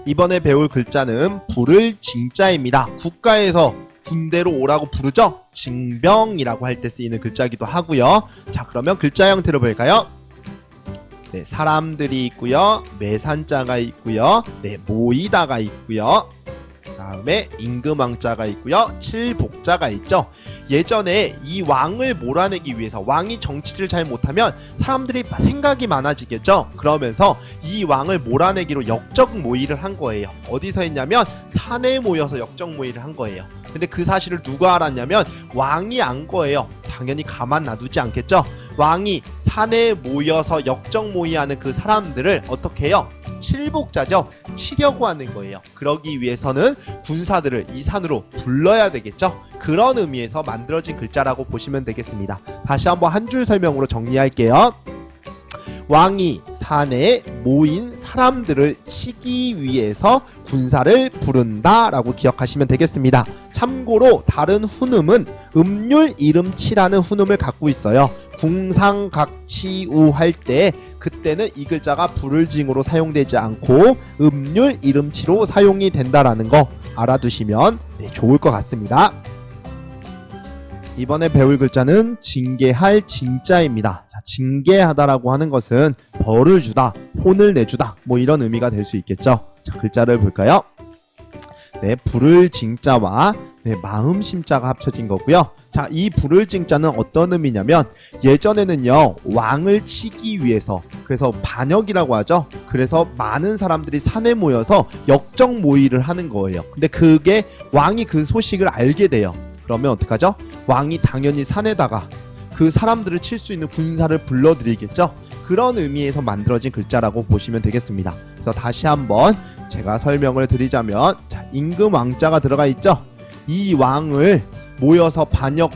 이번에 배울 글자는 부를 징자입니다. 국가에서 군대로 오라고 부르죠? 징병이라고 할 때 쓰이는 글자기도 하고요. 자, 그러면 글자 형태로 볼까요? 네, 사람들이 있고요. 매산자가 있고요. 네, 모이다가 있고요. 다음에 임금왕자가 있고요. 칠복자가 있죠. 예전에 이 왕을 몰아내기 위해서 왕이 정치를 잘 못하면 사람들이 생각이 많아지겠죠. 그러면서 이 왕을 몰아내기로 역적 모의를 한 거예요. 어디서 했냐면 산에 모여서 역적 모의를 한 거예요. 근데 그 사실을 누가 알았냐면 왕이 안 거예요. 당연히 가만 놔두지 않겠죠. 왕이 산에 모여서 역적 모의하는 그 사람들을 어떻게 해요? 칠복자죠. 치려고 하는 거예요. 그러기 위해서는 군사들을 이 산으로 불러야 되겠죠. 그런 의미에서 만들어진 글자라고 보시면 되겠습니다. 다시 한번 한 줄 설명으로 정리할게요. 왕이 산에 모인 사람들을 치기 위해서 군사를 부른다 라고 기억하시면 되겠습니다. 참고로 다른 훈음은 음률 이름치라는 훈음을 갖고 있어요. 궁상각치우 할 때 그때는 이 글자가 부를 징으로 사용되지 않고 음률 이름치로 사용이 된다라는 거 알아두시면 좋을 것 같습니다. 이번에 배울 글자는 징계할 징자입니다. 자, 징계하다라고 하는 것은 벌을 주다, 혼을 내주다 뭐 이런 의미가 될 수 있겠죠. 자, 글자를 볼까요? 네, 부를 징자와 마음 심자가 합쳐진 거고요. 자, 이 부를 징자는 어떤 의미냐면 예전에는요 왕을 치기 위해서 그래서 반역이라고 하죠. 그래서 많은 사람들이 산에 모여서 역적 모의를 하는 거예요. 근데 그게 왕이 그 소식을 알게 돼요. 그러면 어떡하죠? 왕이 당연히 산에다가 그 사람들을 칠 수 있는 군사를 불러들이겠죠. 그런 의미에서 만들어진 글자라고 보시면 되겠습니다. 그래서 다시 한번 제가 설명을 드리자면, 자, 임금 왕자가 들어가 있죠. 이 왕을 모여서 반역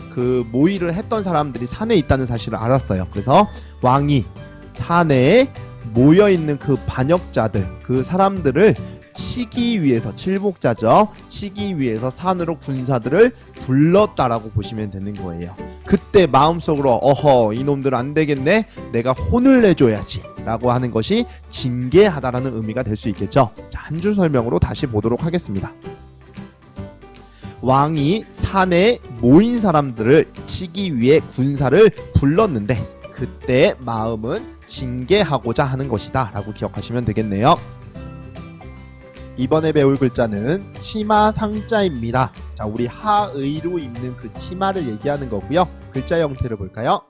모의를 했던 사람들이 산에 있다는 사실을 알았어요. 그래서 왕이 산에 모여 있는 그 반역자들, 그 사람들을 치기 위해서, 칠복자죠. 치기 위해서 산으로 군사들을 불렀다라고 보시면 되는 거예요. 그때 마음속으로 어허, 이놈들 안 되겠네, 내가 혼을 내줘야지 라고 하는 것이 징계하다라는 의미가 될 수 있겠죠. 자, 한 줄 설명으로 다시 보도록 하겠습니다. 왕이 산에 모인 사람들을 치기 위해 군사를 불렀는데 그때 마음은 징계하고자 하는 것이다 라고 기억하시면 되겠네요. 이번에 배울 글자는 치마상자입니다. 자, 우리 하의로 입는 그 치마를 얘기하는 거고요. 글자 형태를 볼까요?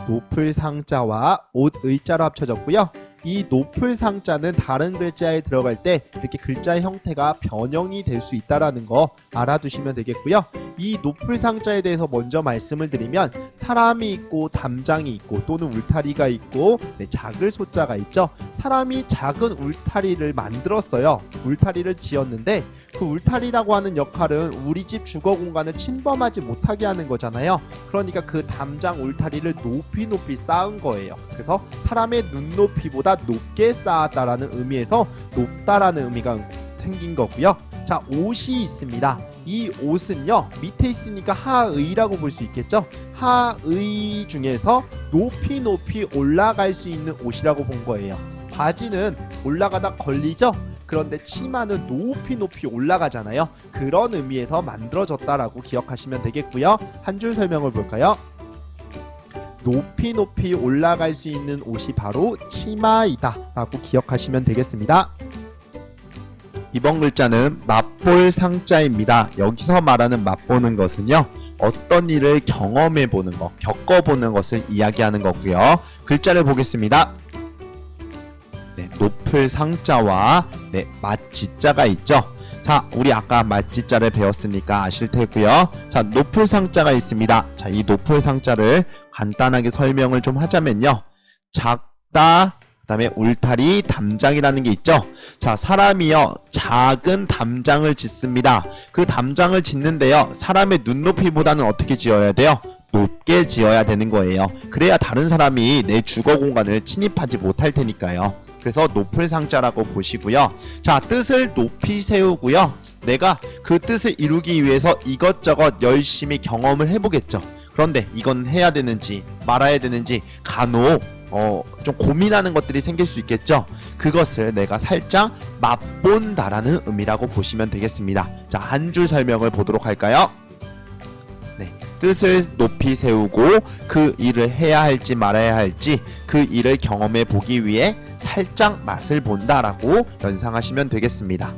높을 상자와 옷 의자로 합쳐졌고요. 이 높을 상자는 다른 글자에 들어갈 때 이렇게 글자의 형태가 변형이 될 수 있다는 거 알아두시면 되겠고요. 이 높을 상자에 대해서 먼저 말씀을 드리면 사람이 있고 담장이 있고 또는 울타리가 있고 작을 소자가 있죠. 사람이 작은 울타리를 만들었어요. 울타리를 지었는데 그 울타리라고 하는 역할은 우리 집 주거 공간을 침범하지 못하게 하는 거잖아요. 그러니까 그 담장 울타리를 높이 쌓은 거예요. 그래서 사람의 눈높이보다 높게 쌓았다라는 의미에서 높다라는 의미가 생긴 거고요. 자, 옷이 있습니다. 이 옷은요 밑에 있으니까 하의라고 볼 수 있겠죠. 하의 중에서 높이 올라갈 수 있는 옷이라고 본 거예요. 바지는 올라가다 걸리죠. 그런데 치마는 높이 올라가잖아요. 그런 의미에서 만들어졌다라고 기억하시면 되겠고요. 한 줄 설명을 볼까요? 높이 올라갈 수 있는 옷이 바로 치마이다 라고 기억하시면 되겠습니다. 이번 글자는 맛볼 상자입니다. 여기서 말하는 맛보는 것은요 어떤 일을 경험해보는 것, 겪어보는 것을 이야기하는 거고요. 글자를 보겠습니다. 높을 상자와 맛지자가 있죠. 자, 우리 아까 맛지자를 배웠으니까 아실 테고요. 자, 높을 상자가 있습니다. 자, 이 높을 상자를 간단하게 설명을 좀 하자면요, 작다, 그 다음에 울타리, 담장이라는 게 있죠. 자, 사람이요 작은 담장을 짓습니다. 그 담장을 짓는데요 사람의 눈높이보다는 어떻게 지어야 돼요? 높게 지어야 되는 거예요. 그래야 다른 사람이 내 주거 공간을 침입하지 못할 테니까요. 그래서 높을 상자라고 보시고요. 자, 뜻을 높이 세우고요. 내가 그 뜻을 이루기 위해서 이것저것 열심히 경험을 해보겠죠. 그런데 이건 해야 되는지 말아야 되는지 간혹 좀 고민하는 것들이 생길 수 있겠죠. 그것을 내가 살짝 맛본다라는 의미라고 보시면 되겠습니다. 자, 한 줄 설명을 보도록 할까요? 네, 뜻을 높이 세우고 그 일을 해야 할지 말아야 할지 그 일을 경험해 보기 위해 살짝 맛을 본다라고 연상하시면 되겠습니다.